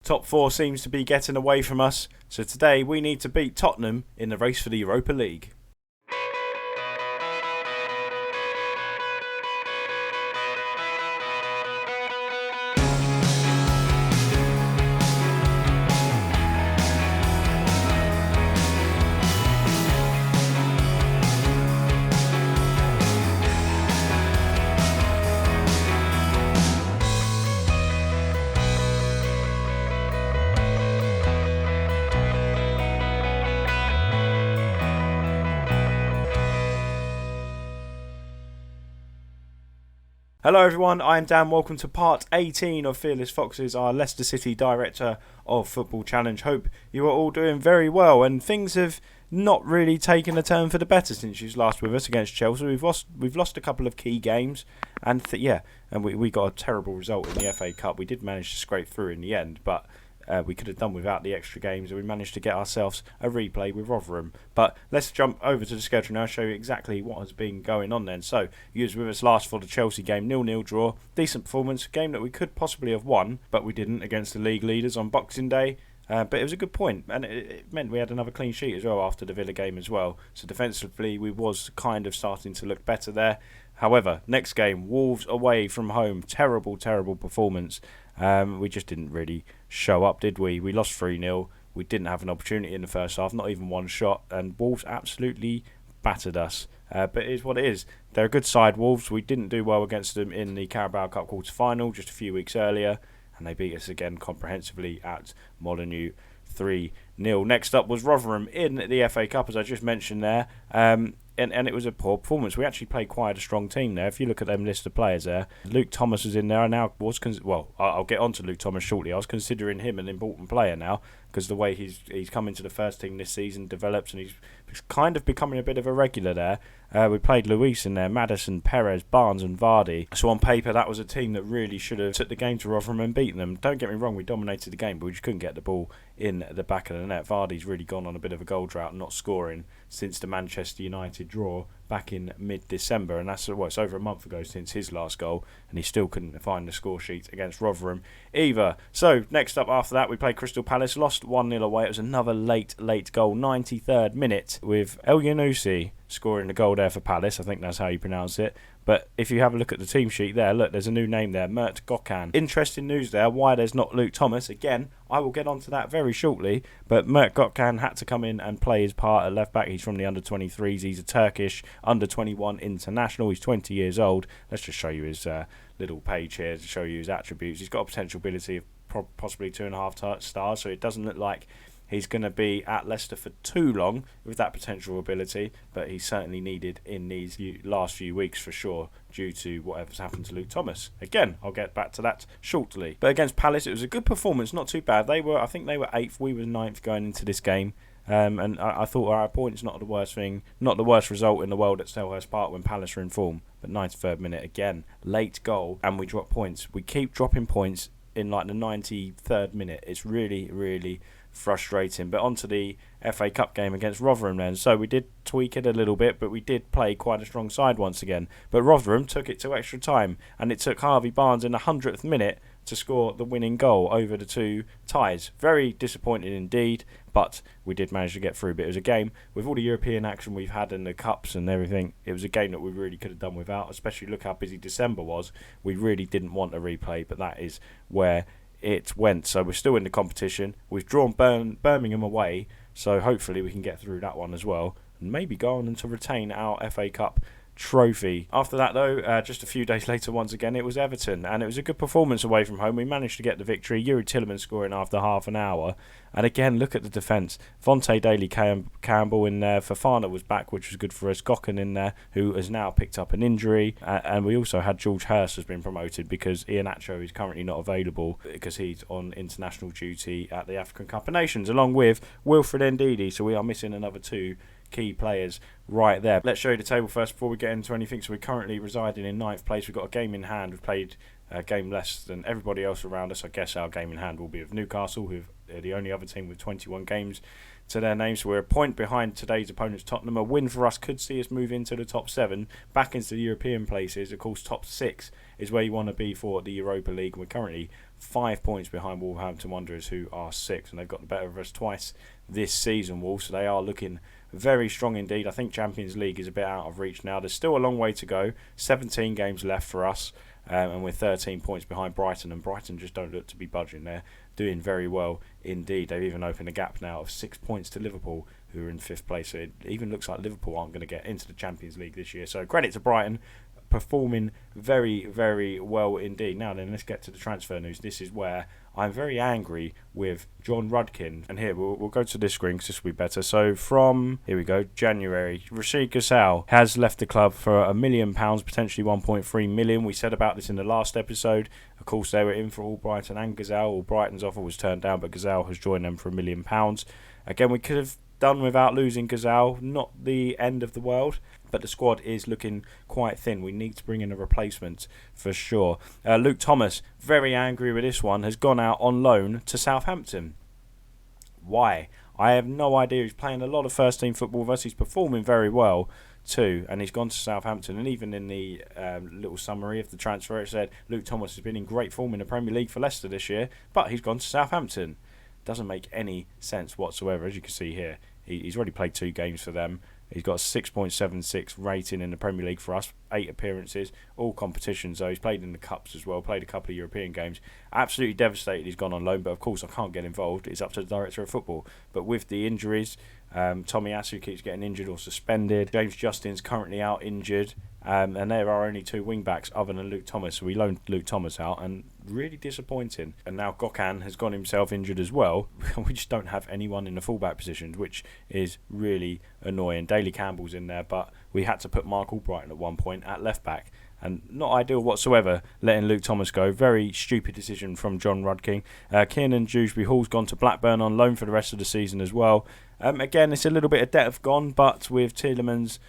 Top 4 seems to be getting away from us, so today we need to beat Tottenham in the race for the Europa League. Hello everyone, I'm Dan. Welcome to part 18 of Fearless Foxes, our Leicester City Director of Football Challenge. Hope you are all doing very well, and things have not really taken a turn for the better since you was last with us against Chelsea. We've lost a couple of key games, and we got a terrible result in the FA Cup. We did manage to scrape through in the end, but we could have done without the extra games, and we managed to get ourselves a replay with Rotherham. But let's jump over to the schedule now, show you exactly what has been going on then. So, you was with us last for the Chelsea game, 0-0 draw. Decent performance, game that we could possibly have won, but we didn't against the league leaders on Boxing Day. But it was a good point, and it meant we had another clean sheet as well after the Villa game as well. So defensively, we was kind of starting to look better there. However, next game, Wolves away from home. Terrible performance. We just didn't really show up, did we? We lost 3-0. We didn't have an opportunity in the first half, not even one shot, and Wolves absolutely battered us. But it is what it is. They're a good side, Wolves. We didn't do well against them in the Carabao Cup quarter-final just a few weeks earlier, and they beat us again comprehensively at Molineux 3-0. Next up was Rotherham in the FA Cup, as I just mentioned there. And it was a poor performance. We actually played quite a strong team there. If you look at them list of players there, Luke Thomas was in there. I'll get on to Luke Thomas shortly. I was considering him an important player now because the way he's come into the first team this season, develops, and he's kind of becoming a bit of a regular there. We played Luis in there, Maddison, Perez, Barnes and Vardy. So on paper, that was a team that really should have took the game to Rotherham and beaten them. Don't get me wrong, we dominated the game, but we just couldn't get the ball in the back of the net. Vardy's really gone on a bit of a goal drought, not scoring since the Manchester United draw back in mid-December, and it's over a month ago since his last goal, and he still couldn't find the score sheet against Rotherham either. So next up after that, we played Crystal Palace, lost 1-0 away. It was another late goal, 93rd minute, with El Yunusi scoring the goal there for Palace. I think that's how you pronounce it. But if you have a look at the team sheet there, look, there's a new name there, Mert Gökhan. Interesting news there, why there's not Luke Thomas. Again, I will get onto that very shortly, but Mert Gökhan had to come in and play his part at left back. He's from the under-23s. He's a Turkish under-21 international. He's 20 years old. Let's just show you his little page here to show you his attributes. He's got a potential ability of possibly 2.5 stars, so it doesn't look like he's going to be at Leicester for too long with that potential ability, but he's certainly needed in these last few weeks for sure due to whatever's happened to Luke Thomas. Again, I'll get back to that shortly. But against Palace, it was a good performance, not too bad. I think they were 8th, we were 9th going into this game. And I thought our points not the worst thing, not the worst result in the world at Selhurst Park when Palace are in form. But 93rd minute again, late goal, and we drop points. We keep dropping points in like the 93rd minute. It's really frustrating. But on to the FA Cup game against Rotherham then. So we did tweak it a little bit, but we did play quite a strong side once again. But Rotherham took it to extra time, and it took Harvey Barnes in the 100th minute to score the winning goal over the two ties. Very disappointing indeed, but we did manage to get through. But it was a game, with all the European action we've had in the Cups and everything, it was a game that we really could have done without, especially look how busy December was. We really didn't want a replay, but that is where it went. So we're still in the competition. We've drawn Birmingham away, so hopefully we can get through that one as well, and maybe go on and to retain our FA Cup trophy. After that though, just a few days later once again, it was Everton, and it was a good performance away from home. We managed to get the victory, Yuri Tielemans scoring after half an hour, and again look at the defence. Vontae Daly-Campbell in there, Fofana was back, which was good for us, Gökhan in there, who has now picked up an injury, and we also had George Hurst has been promoted because Iheanacho is currently not available because he's on international duty at the African Cup of Nations, along with Wilfred Ndidi, so we are missing another two key players right there. Let's show you the table first before we get into anything. So we're currently residing in 9th place. We've got a game in hand. We've played a game less than everybody else around us. I guess our game in hand will be with Newcastle, who are the only other team with 21 games to their name. So we're a point behind today's opponents, Tottenham. A win for us could see us move into the top 7, back into the European places. Of course, top 6 is where you want to be for the Europa League. We're currently 5 points behind Wolverhampton Wanderers, who are 6th, and they've got the better of us twice this season, Wolves. So they are looking very strong indeed. I think Champions League is a bit out of reach now. There's still a long way to go. 17 games left for us, and we're 13 points behind Brighton, and Brighton just don't look to be budging. They're doing very well indeed. They've even opened a gap now of 6 points to Liverpool, who are in 5th place. So it even looks like Liverpool aren't going to get into the Champions League this year. So credit to Brighton, performing very, very well indeed. Now then, let's get to the transfer news. This is where I'm very angry with John Rudkin. And here, we'll go to this screen because this will be better. So from, here we go, January, Reesy has left the club for £1 million, potentially 1.3 million. We said about this in the last episode. Of course, they were in for Albrighton and Gazelle. Albrighton's offer was turned down, but Gazelle has joined them for £1 million. Again, we could have done without losing Gazelle. Not the end of the world, but the squad is looking quite thin. We need to bring in a replacement for sure. Luke Thomas, very angry with this one, has gone out on loan to Southampton. Why? I have no idea. He's playing a lot of first team football with us. He's performing very well too, and he's gone to Southampton. And even in the little summary of the transfer, it said Luke Thomas has been in great form in the Premier League for Leicester this year, but he's gone to Southampton. Doesn't make any sense whatsoever. As you can see here, he's already played 2 games for them. He's got a 6.76 rating in the Premier League for us, 8 appearances, all competitions though. He's played in the Cups as well, played a couple of European games. Absolutely devastated he's gone on loan, but of course I can't get involved. It's up to the director of football. But with the injuries, Tomiyasu keeps getting injured or suspended. James Justin's currently out injured. And there are only 2 wing-backs other than Luke Thomas. So we loaned Luke Thomas out, and really disappointing. And now Gökhan has gone himself injured as well. We just don't have anyone in the full-back positions, which is really annoying. Daley Campbell's in there, but we had to put Mark Albrighton at one point at left-back. And not ideal whatsoever, letting Luke Thomas go. Very stupid decision from John Rudkin. Kiernan Dewsbury-Hall's gone to Blackburn on loan for the rest of the season as well. Again, it's a little bit of depth gone, but with Tielemans,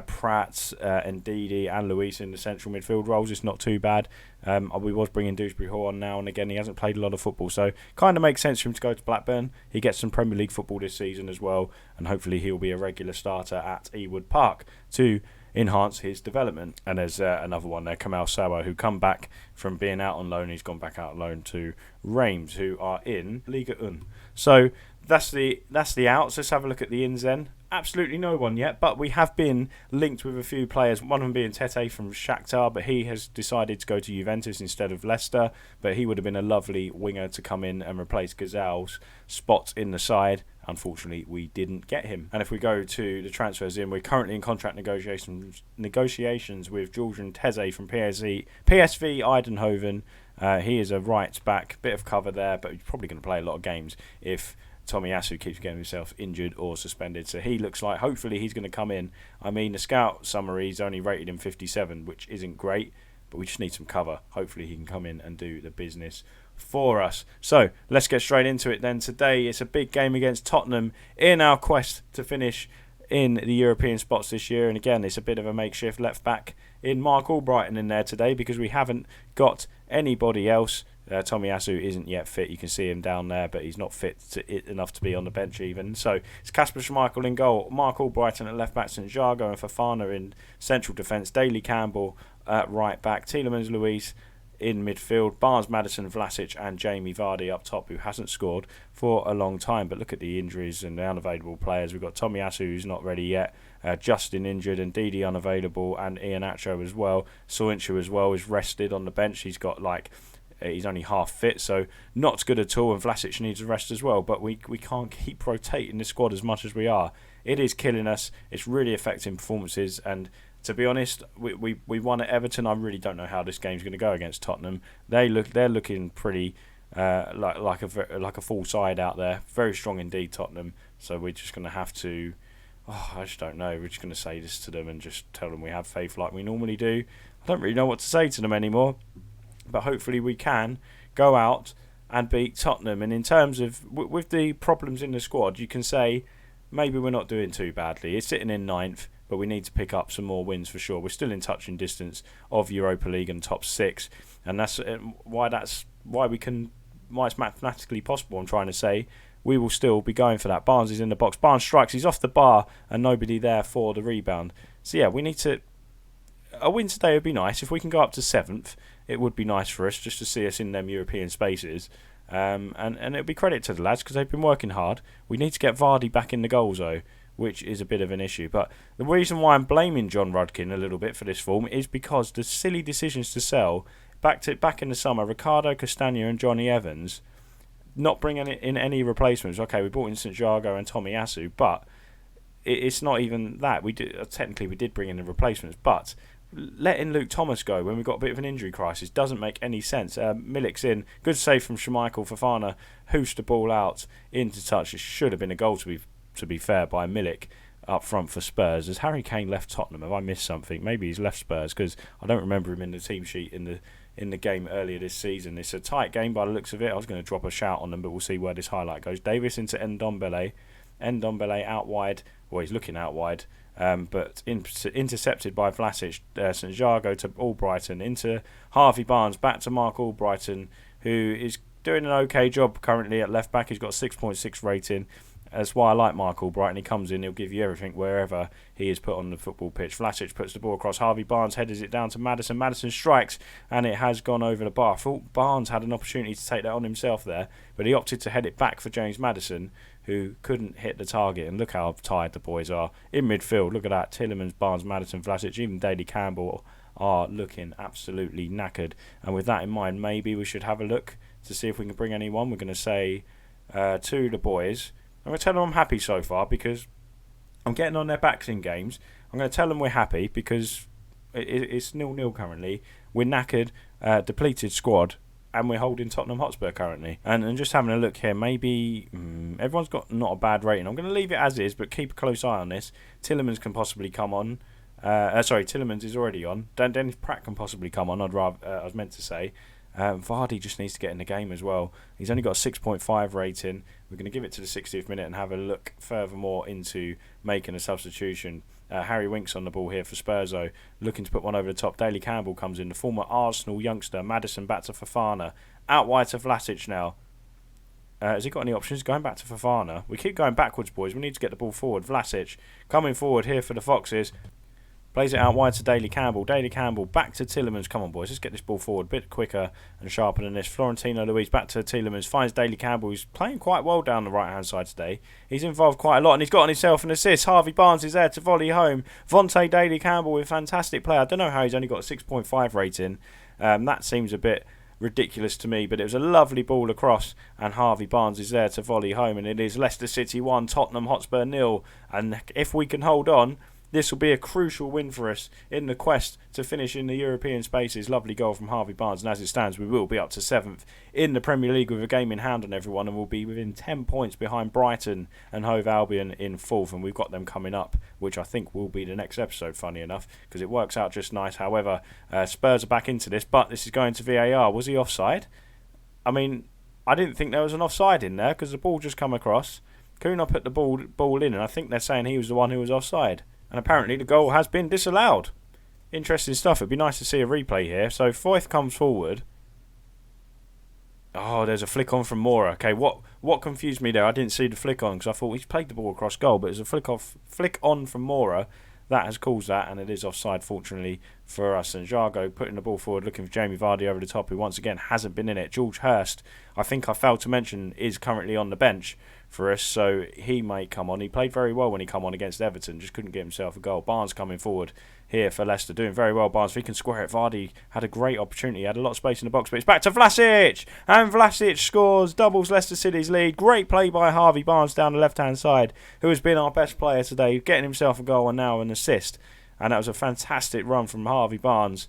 Pratt, and Ndidi and Luis in the central midfield roles, it's not too bad. We was bringing Dewsbury-Hall on now and again. He hasn't played a lot of football, so kind of makes sense for him to go to Blackburn. He gets some Premier League football this season as well, and hopefully he'll be a regular starter at Ewood Park to enhance his development. And there's another one there, Kamal Sawa, who come back from being out on loan. He's gone back out on loan to Reims, who are in Liga 1. So that's the outs. Let's have a look at the ins then. Absolutely no one yet, but we have been linked with a few players, one of them being Tete from Shakhtar, but he has decided to go to Juventus instead of Leicester. But he would have been a lovely winger to come in and replace Gazelle's spot in the side. Unfortunately, we didn't get him. And if we go to the transfers in, we're currently in contract negotiations with Georgian Teze from PSV Eindhoven. He is a right back, bit of cover there, but he's probably going to play a lot of games if Tomiyasu keeps getting himself injured or suspended. So he looks like hopefully he's going to come in. I mean, the scout summary's only rated him 57, which isn't great, but we just need some cover. Hopefully he can come in and do the business for us. So let's get straight into it then. Today it's a big game against Tottenham in our quest to finish in the European spots this year. And again, it's a bit of a makeshift left back in Mark Albrighton in there today because we haven't got anybody else. Tomiyasu isn't yet fit. You can see him down there, but he's not fit enough to be on the bench even. So it's Kasper Schmeichel in goal, Mark Albrighton at left back, St Jago and Fofana in central defence, Daley Campbell at right back, Tielemans Luis in midfield, Barnes, Maddison, Vlasic and Jamie Vardy up top, who hasn't scored for a long time. But look at the injuries and the unavailable players. We've got Tomiyasu, who's not ready yet, Justin injured, and Ndidi unavailable, and Iheanacho as well. Soyuncu as well is rested on the bench. He's only half fit, so not good at all, and Vlasic needs a rest as well. But we can't keep rotating the squad as much as we are. It is killing us. It's really affecting performances, and to be honest, we won at Everton. I really don't know how this game's going to go against Tottenham. They're looking pretty like a full side out there. Very strong indeed, Tottenham. So we're just going to have to. I just don't know. We're just going to say this to them and just tell them we have faith like we normally do. I don't really know what to say to them anymore. But hopefully we can go out and beat Tottenham. And in terms of with the problems in the squad, you can say maybe we're not doing too badly. It's sitting in 9th, but we need to pick up some more wins for sure. We're still in touching distance of Europa League and top 6, and that's why it's mathematically possible. I'm trying to say we will still be going for that. Barnes is in the box. Barnes strikes. He's off the bar, and nobody there for the rebound. So yeah, we need to. A win today would be nice. If we can go up to 7th, it would be nice for us just to see us in them European spaces. And it would be credit to the lads because they've been working hard. We need to get Vardy back in the goals though, which is a bit of an issue. But the reason why I'm blaming John Rudkin a little bit for this form is because the silly decisions to sell back in the summer, Ricardo Castagna and Johnny Evans, not bringing in any replacements. Okay, we brought in Santiago and Tomiyasu, but it's not even that. Technically we did bring in the replacements, but letting Luke Thomas go when we've got a bit of an injury crisis doesn't make any sense. Milik's in. Good save from Schmeichel. Fofana hoosed the ball out into touch. It should have been a goal to be fair by Milik up front for Spurs. Has Harry Kane left Tottenham? Have I missed something? Maybe he's left Spurs because I don't remember him in the team sheet in the game earlier this season. It's a tight game by the looks of it. I was going to drop a shout on them, but we'll see where this highlight goes. Davis into Ndombele. Ndombele out wide. Well, he's looking out wide. But intercepted by Vlasic. Santiago to Albrighton, into Harvey Barnes, back to Mark Albrighton, who is doing an okay job currently at left back. He's got a 6.6 rating. That's why I like Mark Albrighton. He comes in, he'll give you everything wherever he is put on the football pitch. Vlasic puts the ball across. Harvey Barnes headers it down to Maddison. Maddison strikes, and it has gone over the bar. I thought Barnes had an opportunity to take that on himself there, but he opted to head it back for James Maddison, who couldn't hit the target. And look how tired the boys are in midfield. Look at that. Tielemans, Barnes, Maddison, Vlasic, even Daly Campbell are looking absolutely knackered. And with that in mind, maybe we should have a look to see if we can bring anyone. We're going to say to the boys, I'm going to tell them I'm happy so far because I'm getting on their backs in games. I'm going to tell them we're happy because it's 0-0 currently. We're knackered, depleted squad, and we're holding Tottenham Hotspur currently. And just having a look here, maybe everyone's got not a bad rating. I'm going to leave it as is, but keep a close eye on this. Tielemans can possibly come on. Tielemans is already on. Dennis Pratt can possibly come on. I was meant to say. Vardy just needs to get in the game as well. He's only got a 6.5 rating. We're going to give it to the 60th minute and have a look furthermore into making a substitution. Harry Winks on the ball here for Spurs, though, looking to put one over the top. Daly Campbell comes in, the former Arsenal youngster. Maddison back to Fofana. Out wide to Vlasic now. Has he got any options? Going back to Fofana. We keep going backwards, boys. We need to get the ball forward. Vlasic coming forward here for the Foxes. Plays it out wide to Daly Campbell. Daly Campbell back to Tielemans. Come on, boys. Let's get this ball forward a bit quicker and sharper than this. Florentino Luis back to Tielemans. Finds Daly Campbell, who's playing quite well down the right-hand side today. He's involved quite a lot, and he's got on himself an assist. Harvey Barnes is there to volley home. Vontae Daly Campbell with a fantastic play. I don't know how he's only got a 6.5 rating. That seems a bit ridiculous to me, but it was a lovely ball across, and Harvey Barnes is there to volley home, and it is Leicester City 1, Tottenham Hotspur 0. And if we can hold on, this will be a crucial win for us in the quest to finish in the European spaces. Lovely goal from Harvey Barnes, and as it stands, we will be up to 7th in the Premier League with a game in hand on everyone, and we'll be within 10 points behind Brighton and Hove Albion in 4th, and we've got them coming up, which I think will be the next episode, funny enough, because it works out just nice. However, Spurs are back into this, but this is going to VAR. Was he offside? I mean, I didn't think there was an offside in there, because the ball just come across. Kuna put the ball in, and I think they're saying he was the one who was offside. And apparently the goal has been disallowed. Interesting stuff. It'd be nice to see a replay here. So Foyth comes forward. Oh, there's a flick on from Mora. Okay, what confused me there? I didn't see the flick on because I thought he's played the ball across goal, but there's a flick on from Mora. That has caused that, and it is offside, fortunately, for us. And Jago putting the ball forward, looking for Jamie Vardy over the top, who once again hasn't been in it. George Hurst, I think I failed to mention, is currently on the bench for us, so he may come on. He played very well when he come on against Everton, just couldn't get himself a goal. Barnes coming forward here for Leicester, doing very well. Barnes, if he can square it, Vardy had a great opportunity, had a lot of space in the box, but it's back to Vlasic, and Vlasic scores, doubles Leicester City's lead. Great play by Harvey Barnes down the left-hand side, who has been our best player today, getting himself a goal and now an assist. And that was a fantastic run from Harvey Barnes,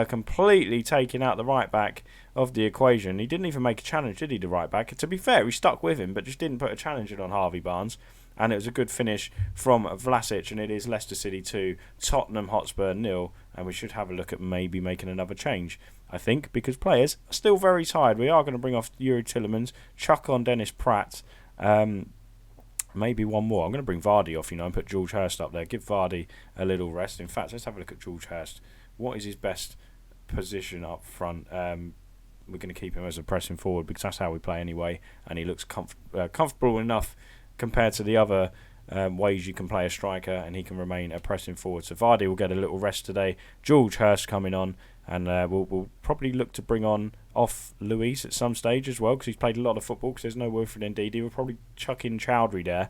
completely taking out the right-back of the equation. He didn't even make a challenge, did he, the right-back? To be fair, he stuck with him, but just didn't put a challenge in on Harvey Barnes. And it was a good finish from Vlasic, and it is Leicester City 2, Tottenham Hotspur 0. And we should have a look at maybe making another change, I think, because players are still very tired. We are going to bring off Yuri Tielemans, chuck on Dennis Pratt, maybe one more. I'm going to bring Vardy off, and put George Hurst up there. Give Vardy a little rest. In fact, let's have a look at George Hurst. What is his best position up front? We're going to keep him as a pressing forward because that's how we play anyway, and he looks comfortable enough compared to the other ways you can play a striker, and he can remain a pressing forward. So Vardy will get a little rest today. George Hurst coming on, and we'll probably look to bring on off Luis at some stage as well, because he's played a lot of football, because there's no Wilfred Ndidi. We'll probably chuck in Chowdhury there.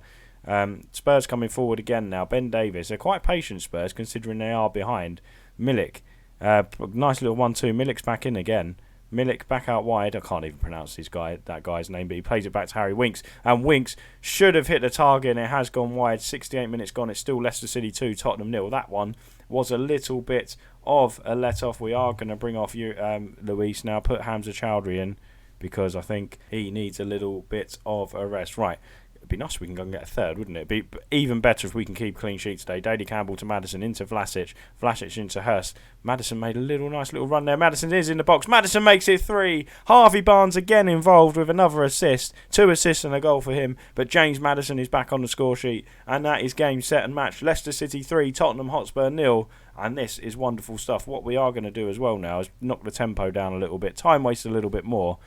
Spurs coming forward again now. Ben Davies. They're quite patient, Spurs, considering they are behind. Milik. Nice little 1-2. Milik's back in again. Milik back out wide. I can't even pronounce that guy's name, but he plays it back to Harry Winks. And Winks should have hit the target, and it has gone wide. 68 minutes gone. It's still Leicester City 2, Tottenham 0. That one was a little bit of a let-off. We are going to bring off Luis now. Put Hamza Chowdhury in, because I think he needs a little bit of a rest. Right. It'd be nice if we can go and get a third, wouldn't it? It'd be even better if we can keep clean sheet today. Daly Campbell to Maddison, into Vlasic. Vlasic into Hurst. Maddison made a nice little run there. Maddison is in the box. Maddison makes it 3. Harvey Barnes again involved with another assist. 2 assists and a goal for him. But James Maddison is back on the score sheet. And that is game, set and match. Leicester City 3, Tottenham Hotspur 0. And this is wonderful stuff. What we are going to do as well now is knock the tempo down a little bit. Time waste a little bit more.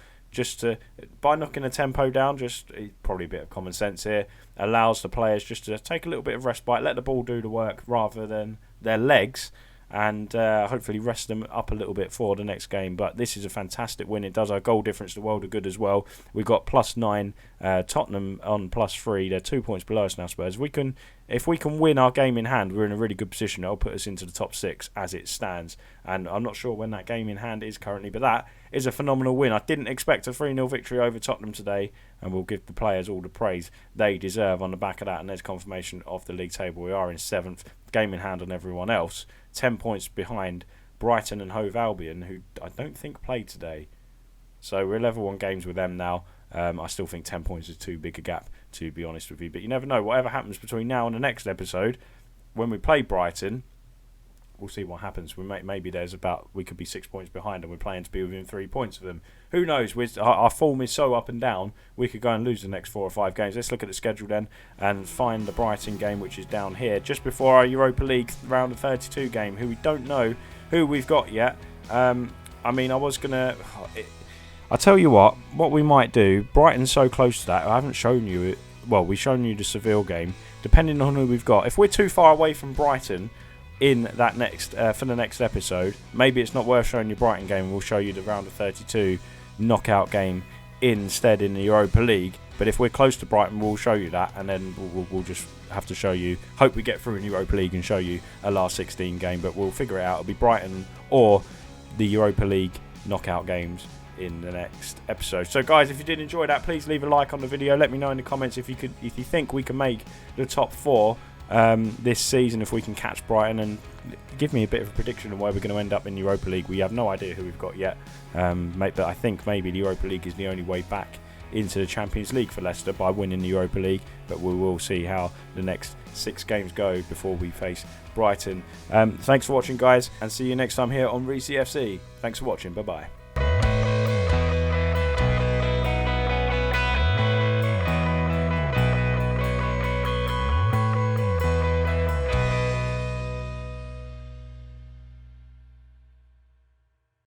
By knocking the tempo down, probably a bit of common sense here, allows the players just to take a little bit of respite, let the ball do the work rather than their legs, and hopefully rest them up a little bit for the next game. But this is a fantastic win. It does our goal difference the world of good as well. We've got +9, Tottenham on +3. They're 2 points below us now, Spurs. If we can win our game in hand, we're in a really good position. It'll put us into the top 6 as it stands. And I'm not sure when that game in hand is currently, but that is a phenomenal win. I didn't expect a 3-0 victory over Tottenham today, and we'll give the players all the praise they deserve on the back of that. And there's confirmation of the league table. We are in 7th, game in hand on everyone else. 10 points behind Brighton and Hove Albion, who I don't think played today. So we're level on games with them now. I still think 10 points is too big a gap, to be honest with you. But you never know. Whatever happens between now and the next episode, when we play Brighton, we'll see what happens. Maybe we could be 6 points behind, and we're playing to be within 3 points of them. Who knows? Our form is so up and down. We could go and lose the next 4 or 5 games. Let's look at the schedule then and find the Brighton game, which is down here, just before our Europa League round of 32 game, who we don't know who we've got yet. I'll tell you what we might do. Brighton's so close to that. I haven't shown you it. Well, we've shown you the Seville game. Depending on who we've got. If we're too far away from Brighton in that for the next episode, maybe it's not worth showing you Brighton game. We'll show you the round of 32 knockout game instead in the Europa League. But if we're close to Brighton, we'll show you that, and then we'll just have to show you. Hope we get through in the Europa League and show you a last 16 game. But we'll figure it out. It'll be Brighton or the Europa League knockout games in the next episode. So guys, if you did enjoy that, please leave a like on the video. Let me know in the comments if you think we can make the top 4 this season, if we can catch Brighton, and give me a bit of a prediction of where we're going to end up in the Europa League. We have no idea who we've got yet, but I think maybe the Europa League is the only way back into the Champions League for Leicester, by winning the Europa League. But we will see how the next 6 games go before we face Brighton. Thanks for watching, guys, and see you next time here on Reesy FC. Thanks for watching. Bye bye.